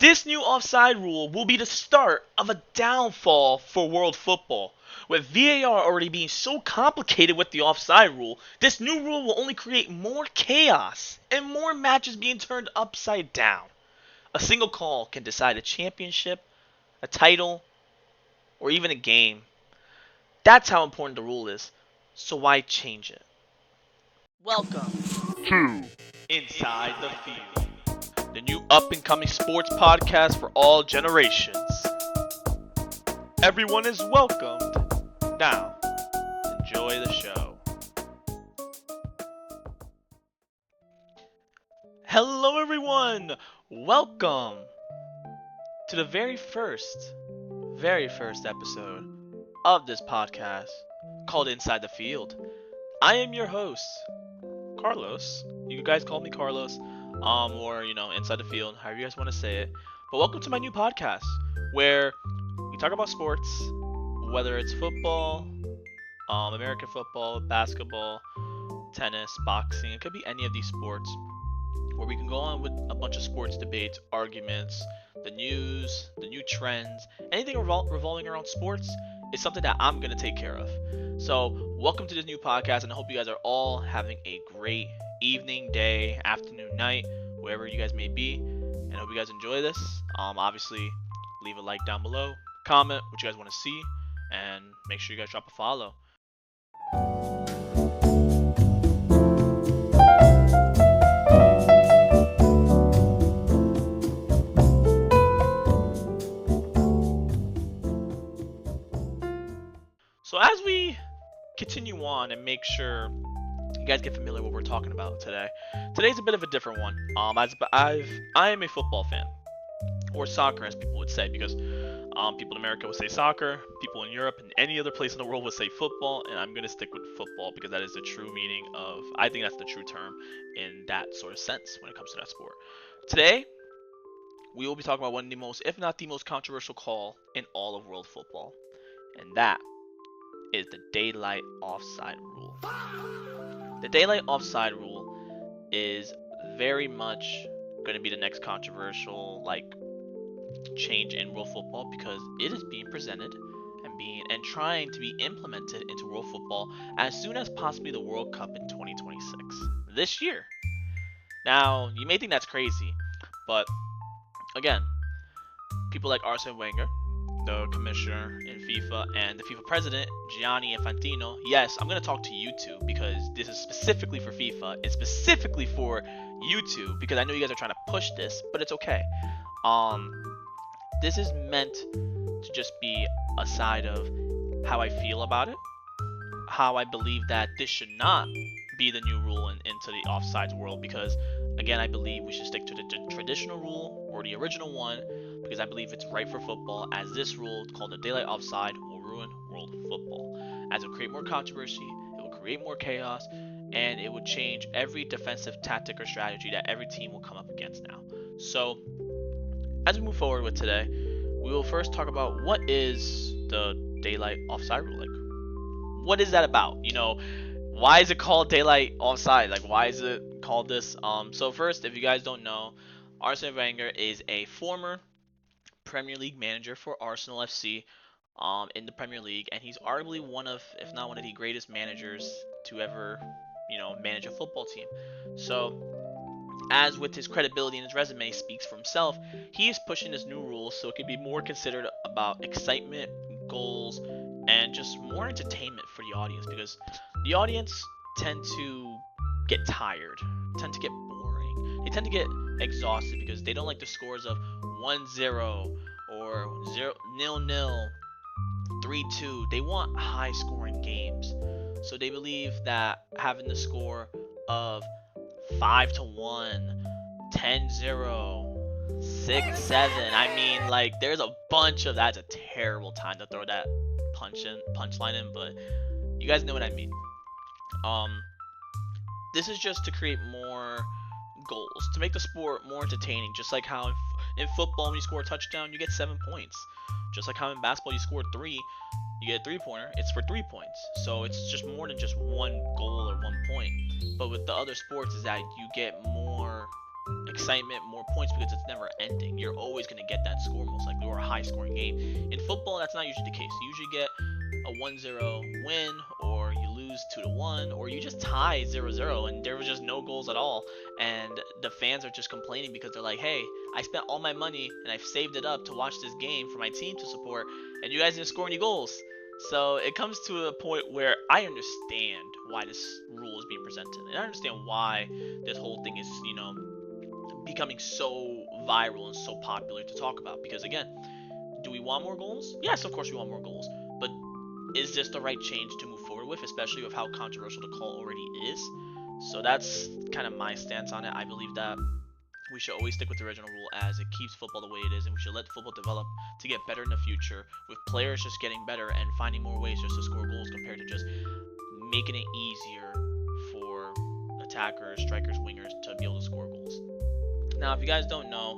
This new offside rule will be the start of a downfall for world football. With VAR already being so complicated with the offside rule, this new rule will only create more chaos and more matches being turned upside down. A single call can decide a championship, a title, or even a game. That's how important the rule is. So why change it? Welcome to Inside the Field, the new up-and-coming sports podcast for all generations. Everyone is welcomed. Now, enjoy the show. Hello everyone! Welcome to the very first episode of this podcast called Inside the Field. I am your host, Carlos. You guys call me Carlos, or Inside the Field, however you guys want to say it. But welcome to my new podcast, where we talk about sports, whether it's football, American football, basketball, tennis, boxing. It could be any of these sports, where we can go on with a bunch of sports debates, arguments, the news, the new trends, anything revolving around sports is something that I'm going to take care of. So, welcome to this new podcast, and I hope you guys are all having a great evening, day, afternoon, night, wherever you guys may be, and I hope you guys enjoy this. Obviously, leave a like down below, comment what you guys want to see, and make sure you guys drop a follow. So as we continue on and make sure you guys get familiar with what we're talking about today, today's a bit of a different one. I am a football fan, or soccer as people would say, because people in America would say soccer, people in Europe and any other place in the world would say football, and I'm gonna stick with football because that is the true meaning of. I think that's the true term in that sort of sense when it comes to that sport. Today, we will be talking about one of the most, if not the most controversial call in all of world football, and that is the daylight offside rule. The daylight offside rule is very much going to be the next controversial change in world football, because it is being presented and trying to be implemented into world football as soon as possibly the World Cup in 2026 this year. Now, you may think that's crazy, but again, people like Arsene Wenger, the commissioner in FIFA, and the FIFA president, Gianni Infantino. Yes, I'm going to talk to you two because this is specifically for FIFA. It's specifically for you two because I know you guys are trying to push this, but it's okay. This is meant to just be a side of how I feel about it, how I believe that this should not be the new rule into the offsides world, because again, I believe we should stick to the traditional rule or the original one, because I believe it's right for football, as this rule called the daylight offside will ruin world football, as it will create more controversy, it will create more chaos, and it would change every defensive tactic or strategy that every team will come up against now. So as we move forward with today, we will first talk about what is the daylight offside rule. What is that about? Why is it called daylight offside? Why is it called this? So first, if you guys don't know, Arsene Wenger is a former Premier League manager for Arsenal FC in the Premier League, and he's arguably one of, if not one of the greatest managers to ever, manage a football team. So, as with his credibility and his resume speaks for himself, he is pushing this new rule so it can be more considered about excitement, goals, and just more entertainment for the audience, because the audience tend to get tired, tend to get boring, they tend to get exhausted because they don't like the scores of 1-0 or 0-0, 3-2. They want high scoring games, so they believe that having the score of 5-1, 10-0, 6-7, there's a bunch of that's a terrible time to throw that punchline in, but you guys know what I mean. This is just to create more goals, to make the sport more entertaining, just like how in football when you score a touchdown you get 7 points, just like how in basketball you score 3, you get a 3-pointer, it's for 3 points, so it's just more than just one goal or 1 point. But with the other sports is that you get more excitement, more points because it's never ending. You're always going to get that score most likely, or a high scoring game. In football, that's not usually the case. You usually get a 1-0 win, or you lose 2-1, or you just tie 0-0 and there was just no goals at all. And the fans are just complaining because they're like, hey, I spent all my money and I've saved it up to watch this game for my team to support, and you guys didn't score any goals. So it comes to a point where I understand why this rule is being presented, and I understand why this whole thing is, becoming so viral and so popular to talk about. Because again, do we want more goals? Yes, of course we want more goals. But is this the right change to move forward with, especially with how controversial the call already is? So that's kind of my stance on it. I believe that we should always stick with the original rule as it keeps football the way it is, and we should let football develop to get better in the future, with players just getting better and finding more ways just to score goals compared to just making it easier for attackers, strikers, wingers to be able to score goals. Now, if you guys don't know,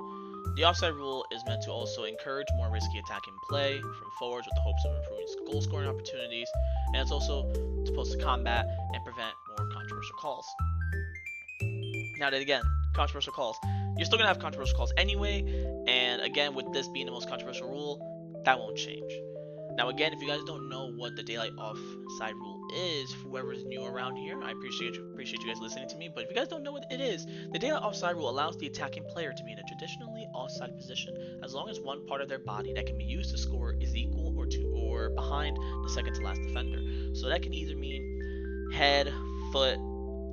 the offside rule is meant to also encourage more risky attacking play from forwards with the hopes of improving goal scoring opportunities, and it's also supposed to combat and prevent more controversial calls. Now, that again, controversial calls. You're still going to have controversial calls anyway, and again, with this being the most controversial rule, that won't change. Now, again, if you guys don't know what the daylight offside rule is, whoever's new around here, I appreciate you guys listening to me. But if you guys don't know what it is, the daylight offside rule allows the attacking player to be in a traditionally offside position as long as one part of their body that can be used to score is equal or behind the second to last defender. So that can either mean head, foot,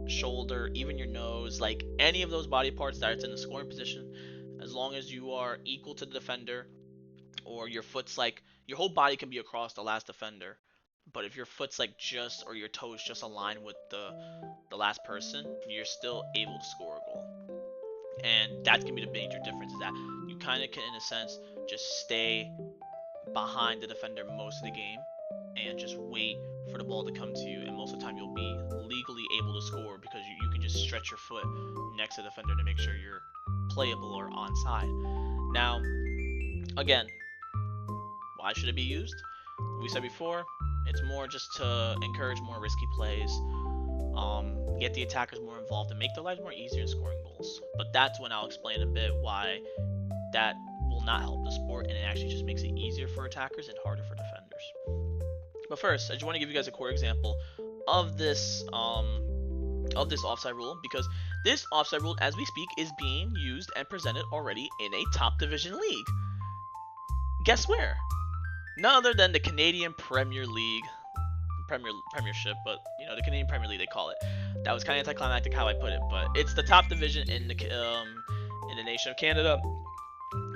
shoulder, even your nose, like any of those body parts that it's in the scoring position, as long as you are equal to the defender, or your foot's like your whole body can be across the last defender, but if your foot's like just, or your toes just align with the last person, you're still able to score a goal. And that can be the major difference, is that you kind of can, in a sense, just stay behind the defender most of the game and just wait for the ball to come to you, and most of the time you'll be legally able to score because you can just stretch your foot next to the defender to make sure you're playable or onside. Now, again, why should it be used? We said before, it's more just to encourage more risky plays, get the attackers more involved, and make their lives more easier in scoring goals. But that's when I'll explain a bit why that will not help the sport, and it actually just makes it easier for attackers and harder for defenders. But first, I just want to give you guys a core example of this offside rule, because this offside rule, as we speak, is being used and presented already in a top division league. Guess where? None other than the Canadian Premier League, Premiership, but the Canadian Premier League they call it. That was kind of anticlimactic how I put it, but it's the top division in the nation of Canada.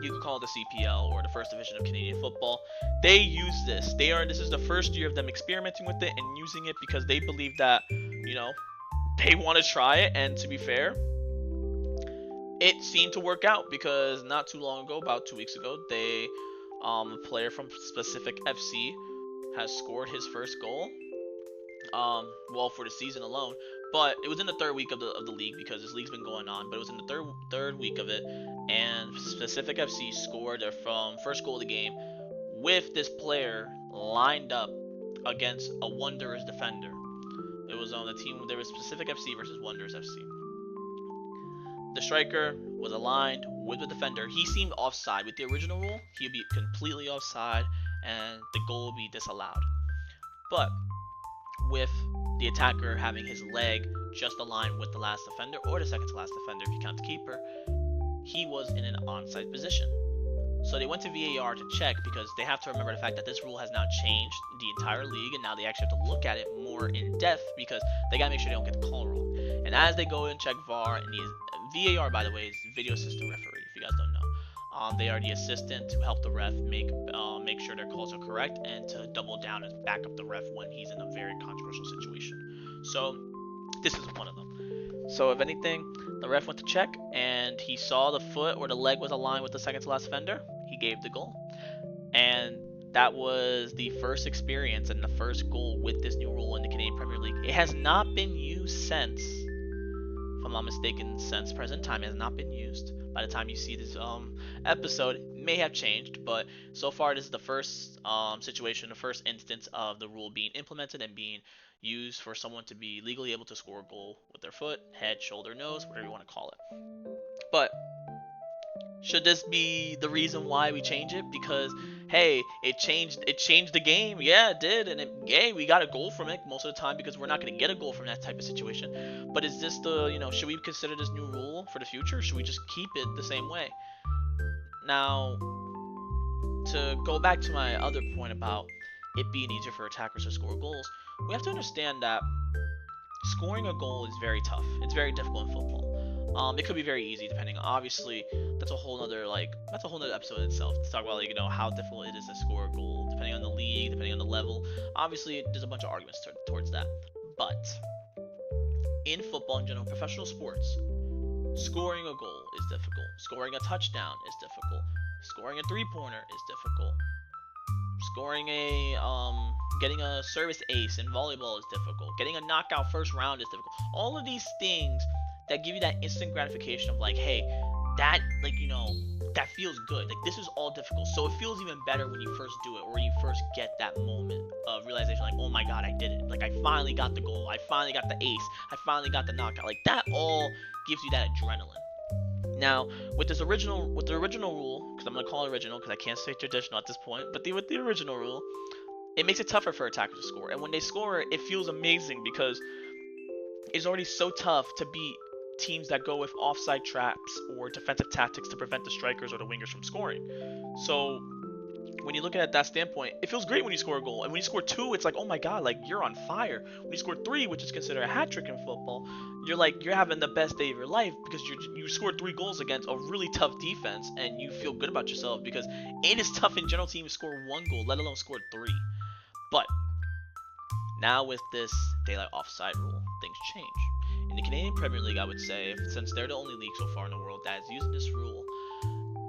You could call it the CPL, or the first division of Canadian football. They use this. This is the first year of them experimenting with it and using it because they believe that they want to try it, and to be fair, it seemed to work out, because not too long ago, about 2 weeks ago, a player from Specific FC has scored his first goal. Well, for the season alone, but it was in the third week of the league, because this league's been going on. But it was in the third week of it, and Specific FC scored their first goal of the game with this player lined up against a Wanderers defender. It was on the team. There was Specific FC versus Wanderers FC. The striker was aligned with the defender. He seemed offside. With the original rule, he'd be completely offside, and the goal would be disallowed. But with the attacker having his leg just aligned with the last defender, or the second to last defender if you count the keeper, he was in an onside position. So they went to VAR to check, because they have to remember the fact that this rule has now changed the entire league, and now they actually have to look at it more in depth, because they gotta make sure they don't get the call wrong. And as they go and check VAR, and the VAR, by the way, is video assistant referee, if you guys don't know. They are the assistant to help the ref make sure their calls are correct, and to double down and back up the ref when he's in a very controversial situation. So this is one of them. So if anything, the ref went to check, and he saw the foot or the leg was aligned with the second to last defender. He gave the goal, and that was the first experience and the first goal with this new rule in the Canadian Premier League. It has not been used since, if I'm not mistaken, since present time. It has not been used. By the time you see this episode, it may have changed, but so far this is the first situation, the first instance of the rule being implemented and being used for someone to be legally able to score a goal with their foot, head, shoulder, nose, whatever you want to call it. But should this be the reason why we change it? Because hey, it changed the game. Yeah, it did, and hey, we got a goal from it most of the time because we're not going to get a goal from that type of situation. But is this should we consider this new rule for the future? Or should we just keep it the same way? Now, to go back to my other point about it being easier for attackers to score goals, we have to understand that scoring a goal is very tough. It's very difficult in football. It could be very easy depending. Obviously, that's a whole nother episode in itself to talk about how difficult it is to score a goal depending on the league, depending on the level. Obviously, there's a bunch of arguments towards that. But in football in general, professional sports, scoring a goal is difficult. Scoring a touchdown is difficult. Scoring a three-pointer is difficult. Scoring getting a service ace in volleyball is difficult. Getting a knockout first round is difficult. All of these things that give you that instant gratification of hey, that that feels good. This is all difficult. So it feels even better when you first do it, or when you first get that moment of realization, oh my god, I did it. I finally got the goal. I finally got the ace. I finally got the knockout. That all gives you that adrenaline. Now, with the original rule, because I'm gonna call it original because I can't say traditional at this point, but with the original rule, it makes it tougher for attackers to score. And when they score, it feels amazing because it's already so tough to beat teams that go with offside traps or defensive tactics to prevent the strikers or the wingers from scoring. So when you look at it at that standpoint, it feels great when you score a goal. And when you score two, it's oh my god, you're on fire. When you score three, which is considered a hat trick in football, you're having the best day of your life because you scored 3 goals against a really tough defense, and you feel good about yourself because it is tough in general to even score 1 goal, let alone score 3. But now with this daylight offside rule, things change. In the Canadian Premier League, I would say, since they're the only league so far in the world that is using this rule,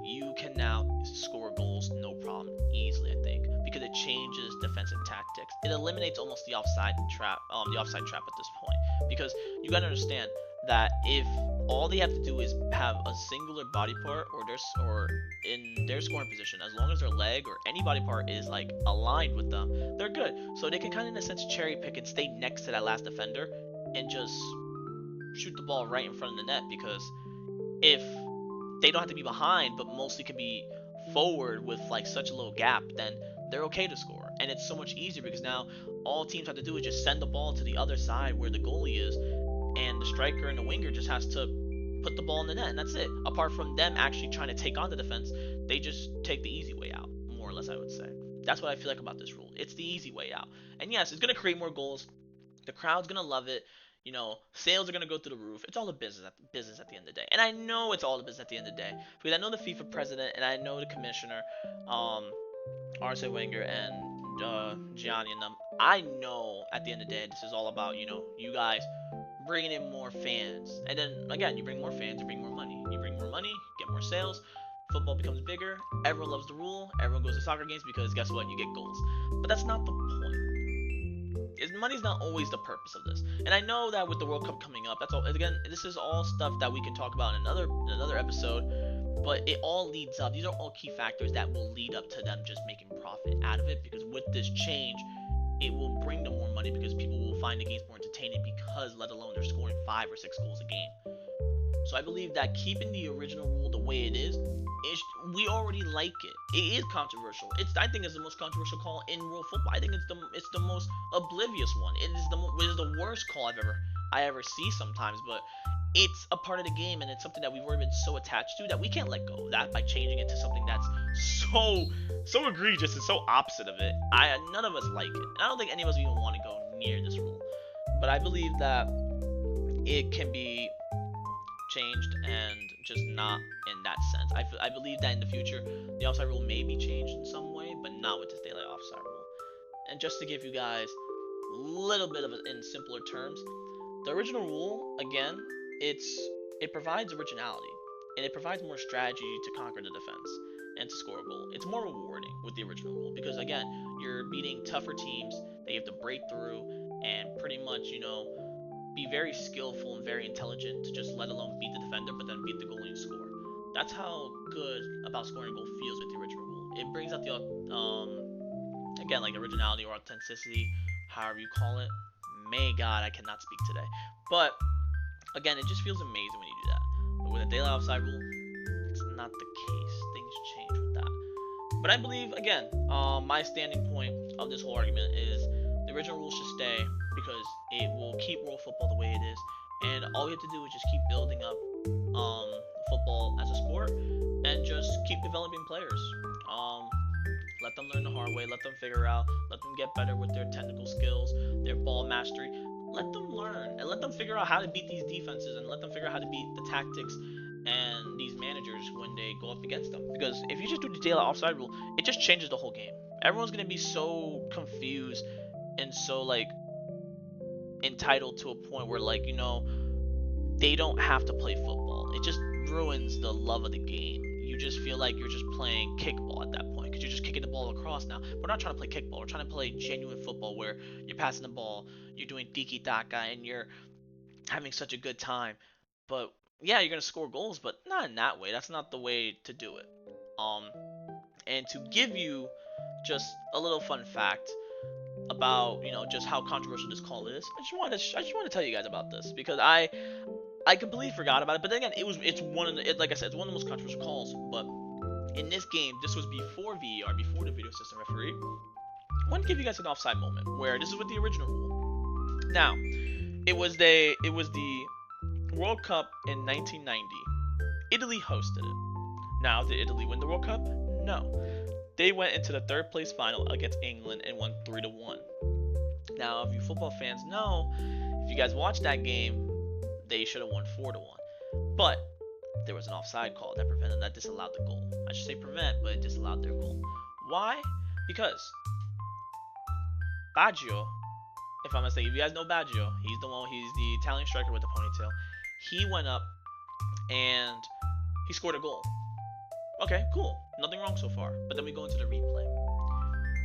you can now score goals no problem, easily, I think, because it changes defensive tactics. It eliminates almost the offside trap at this point, because you gotta understand that if all they have to do is have a singular body part or in their scoring position, as long as their leg or any body part is aligned with them, they're good. So they can kind of in a sense cherry pick and stay next to that last defender and just shoot the ball right in front of the net, because if they don't have to be behind but mostly can be forward with such a little gap, then they're okay to score. And it's so much easier because now all teams have to do is just send the ball to the other side where the goalie is, and the striker and the winger just has to put the ball in the net, and that's it. Apart from them actually trying to take on the defense, they just take the easy way out, more or less, I would say. That's what I feel about this rule. It's the easy way out. And yes, it's going to create more goals. The crowd's going to love it. Sales are going to go through the roof. It's all the business at the end of the day. And I know it's all the business at the end of the day, because I know the FIFA president and I know the commissioner, Arsene Wenger and Gianni and them. I know at the end of the day this is all about, you guys bringing in more fans. And then again, you bring more fans, you bring more money. You bring more money, get more sales. Football becomes bigger. Everyone loves the rule. Everyone goes to soccer games because guess what? You get goals. But that's not the point. Money's not always the purpose of this. And I know that with the World Cup coming up, that's all. Again, this is all stuff that we can talk about in another episode. But it all leads up. These are all key factors that will lead up to them just making profit out of it. Because with this change, it will bring them more money because people will find the games more entertaining, because let alone they're scoring 5 or 6 goals a game. So I believe that keeping the original rule the way it is, we already like it. It is controversial. I think it's the most controversial call in world football. I think it's the most oblivious one. It is the worst call I ever see sometimes, but it's a part of the game, and it's something that we've already been so attached to that we can't let go of that by changing it to something that's so egregious and so opposite of it. None of us like it. And I don't think any of us even want to go near this rule. But I believe that it can be changed, and just not in that sense. I believe that in the future, the offside rule may be changed in some way, but not with this daylight offside rule. And just to give you guys a little bit of it in simpler terms, the original rule, again, it provides originality, and it provides more strategy to conquer the defense and to score a goal. It's more rewarding with the original rule because, again, you're beating tougher teams that you have to break through and pretty much, be very skillful and very intelligent to just let alone beat the defender, but then beat the goalie and score. That's how good about scoring a goal feels with the original rule. It brings out the again, originality or authenticity, however you call it. May God, I cannot speak today. But again, it just feels amazing when you do that. But with with a daylight offside rule, it's not the case. Things change with that. But I believe, again, my standing point of this whole argument is the original rule should stay because it will keep world football the way it is, and all we have to do is just keep building up football as a sport and just keep developing players. Let them learn the hard way, let them figure out, let them get better with their technical skills, their ball mastery. Let them learn and let them figure out how to beat these defenses and let them figure out how to beat the tactics and these managers when they go up against them. Because if you just do the daylight offside rule, it just changes the whole game. Everyone's gonna be so confused and so like entitled to a point where they don't have to play football. It just ruins the love of the game. You just feel like you're just playing kickball at that point because you're just kicking the ball across now. We're not trying to play kickball. We're trying to play genuine football where you're passing the ball, you're doing tiki-taka, and you're having such a good time. But yeah, you're gonna score goals, but not in that way. That's not the way to do it. And to give you just a little fun fact about just how controversial this call is, I just want to tell you guys about this because I completely forgot about it. But then again, like I said, it's one of the most controversial calls. But in this game, this was before VAR, before the video system referee. I want to give you guys an offside moment where this is with the original rule. Now, it was the World Cup in 1990. Italy hosted it. Now, did Italy win the World Cup? No. They went into the third place final against England and won 3-1. Now, if you football fans know, if you guys watched that game, they should have won 4-1. But there was an offside call that disallowed the goal. I should say prevent, but it disallowed their goal. Why? Because Baggio, if I'm mistaken, if you guys know Baggio, he's the Italian striker with the ponytail. He went up and he scored a goal. Okay, cool. Nothing wrong so far. But then we go into the replay.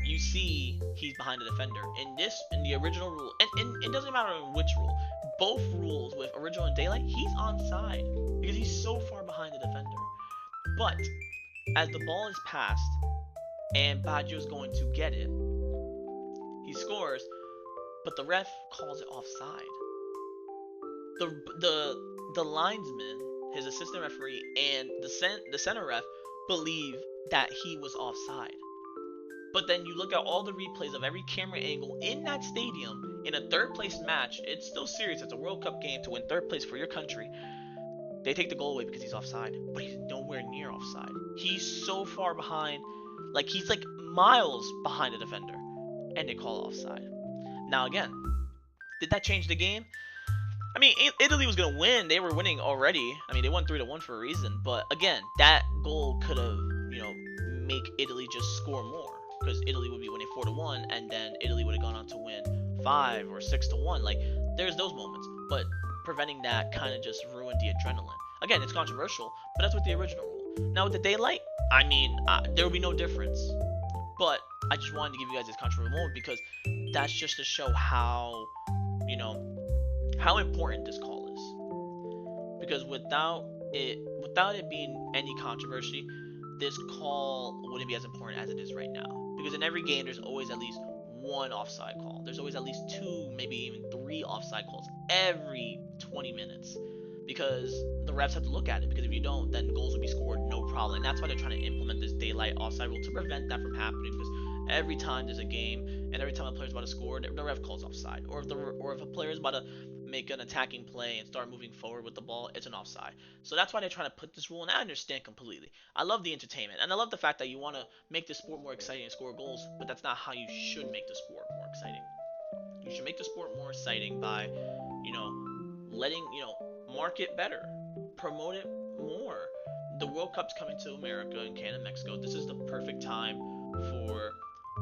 You see he's behind the defender. In the original rule, and it doesn't matter in which rule, both rules with original and daylight, he's onside because he's so far behind the defender. But as the ball is passed and Baggio's going to get it, he scores, but the ref calls it offside. The linesman, his assistant referee, and the center ref believe that he was offside. But then you look at all the replays of every camera angle in that stadium in a third place match. It's still serious. It's a World Cup game to win third place for your country. They take the goal away because he's offside, but he's nowhere near offside. He's so far behind, he's miles behind the defender, and they call it offside. Now again, did that change the game? I mean, Italy was going to win. They were winning already. I mean, they won 3-1 for a reason. But again, that goal could have, make Italy just score more. Because Italy would be winning 4-1, and then Italy would have gone on to win 5 or 6-1. There's those moments. But preventing that kind of just ruined the adrenaline. Again, it's controversial, but that's with the original rule. Now with the daylight, I mean, there will be no difference. But I just wanted to give you guys this controversial moment because that's just to show how, how important this call is. Because without it being any controversy, this call wouldn't be as important as it is right now. Because in every game, there's always at least one offside call. There's always at least 2, maybe even 3 offside calls every 20 minutes. Because the refs have to look at it. Because if you don't, then goals will be scored no problem. And that's why they're trying to implement this daylight offside rule to prevent that from happening. Because every time there's a game and every time a player's about to score, the ref calls offside. Or if a player is about to make an attacking play and start moving forward with the ball, it's an offside. So that's why they're trying to put this rule, and I understand completely. I love the entertainment, and I love the fact that you want to make the sport more exciting and score goals, but that's not how you should make the sport more exciting. You should make the sport more exciting by, letting, market better, promote it more. The World Cup's coming to America and Canada and Mexico. This is the perfect time for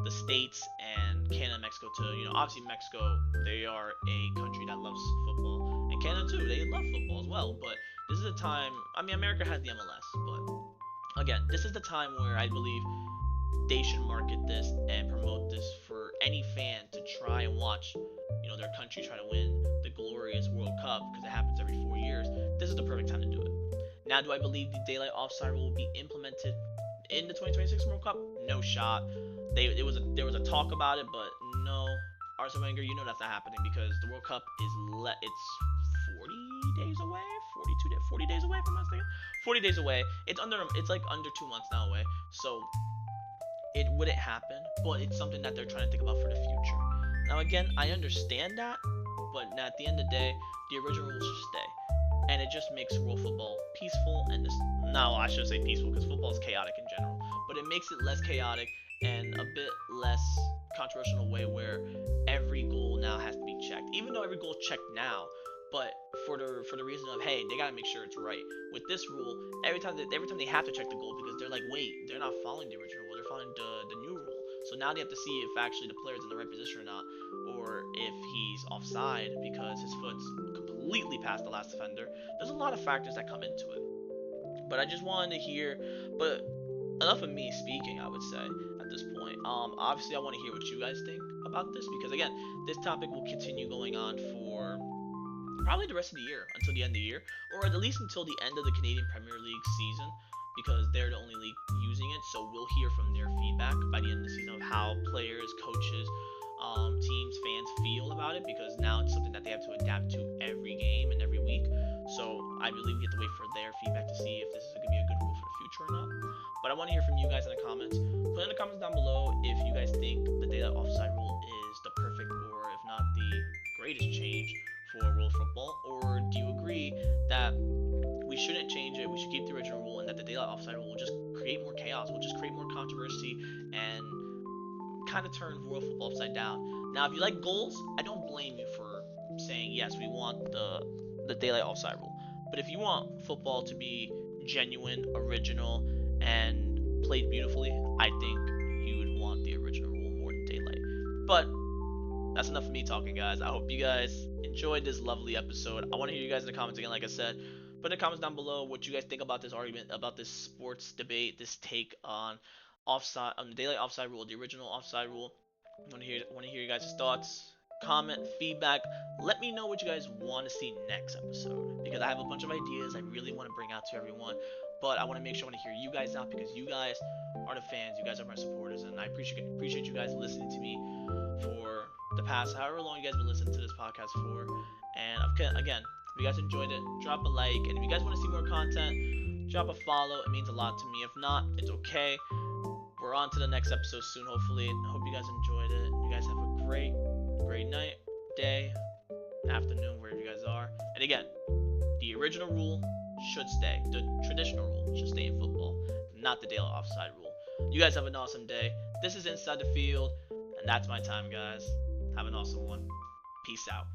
the States and Canada and Mexico to, obviously Mexico, they are a country that loves football, and Canada too, they love football as well, but this is a time, I mean, America has the MLS, but again, this is the time where I believe they should market this and promote this for any fan to try and watch, their country try to win the glorious World Cup, because it happens every 4 years. This is the perfect time to do it. Now, do I believe the daylight offside rule will be implemented in the 2026 World Cup? No shot. There was a talk about it, but no. Arsene Wenger, that's not happening because the World Cup is it's 40 days away, 40 days away, if I'm not mistaken. 40 days away. It's like under 2 months now away. So it wouldn't happen, but it's something that they're trying to think about for the future. Now, again, I understand that, but at the end of the day, the original rules should stay, and it just makes world football peaceful. And this, now I should say peaceful because football is chaotic in general, but it makes it less chaotic and a bit less controversial in a way where every goal now has to be checked, even though every goal is checked now. But for the reason of, hey, they gotta make sure it's right. With this rule, every time they have to check the goal because they're like, wait, they're not following the original rule, they're following the new rule. So now they have to see if actually the player's in the right position or not, or if he's offside because his foot's completely past the last defender. There's a lot of factors that come into it. But I just wanted to hear, but enough of me speaking, I would say at this point. Obviously, I want to hear what you guys think about this because again, this topic will continue going on for probably the rest of the year until the end of the year, or at least until the end of the Canadian Premier League season, because they're the only league using it. So we'll hear from their feedback by the end of the season of how players, coaches, teams, fans feel about it, because now it's something that they have to adapt to every game and every week. So I believe we have to wait for their feedback to see if this is going to be a good rule for the future or not. But I want to hear from you guys in the comments. Put in the comments down below if you guys think the daylight offside rule is the perfect, or if not the greatest change for world football, or do you agree that we shouldn't change it, we should keep the original rule, and that the daylight offside rule will just create more chaos, will just create more controversy, and kind of turn world football upside down. Now, if you like goals, I don't blame you for saying, yes, we want the daylight offside rule. But if you want football to be genuine, original, and played beautifully, I think you would want the original rule more than daylight. But that's enough of me talking, guys. I hope you guys enjoyed this lovely episode. I want to hear you guys in the comments again, like I said. Put in the comments down below what you guys think about this argument, about this sports debate, this take on offside, on the daylight offside rule, the original offside rule. I want to hear you guys' thoughts, comment, feedback. Let me know what you guys want to see next episode, because I have a bunch of ideas I really want to bring out to everyone. But I want to make sure I want to hear you guys out, because you guys are the fans, you guys are my supporters, and I appreciate you guys listening to me for the past however long you guys been listening to this podcast for. And again, if you guys enjoyed it, drop a like, and if you guys want to see more content, drop a follow. It means a lot to me. If not, it's okay. We're on to the next episode soon, hopefully. I hope you guys enjoyed it. You guys have a great night, day, afternoon, wherever you guys are. And again, the original rule should stay. The traditional rule should stay in football, not the daylight offside rule. You guys have an awesome day. This is Inside the Field, and that's my time, guys. Have an awesome one. Peace out.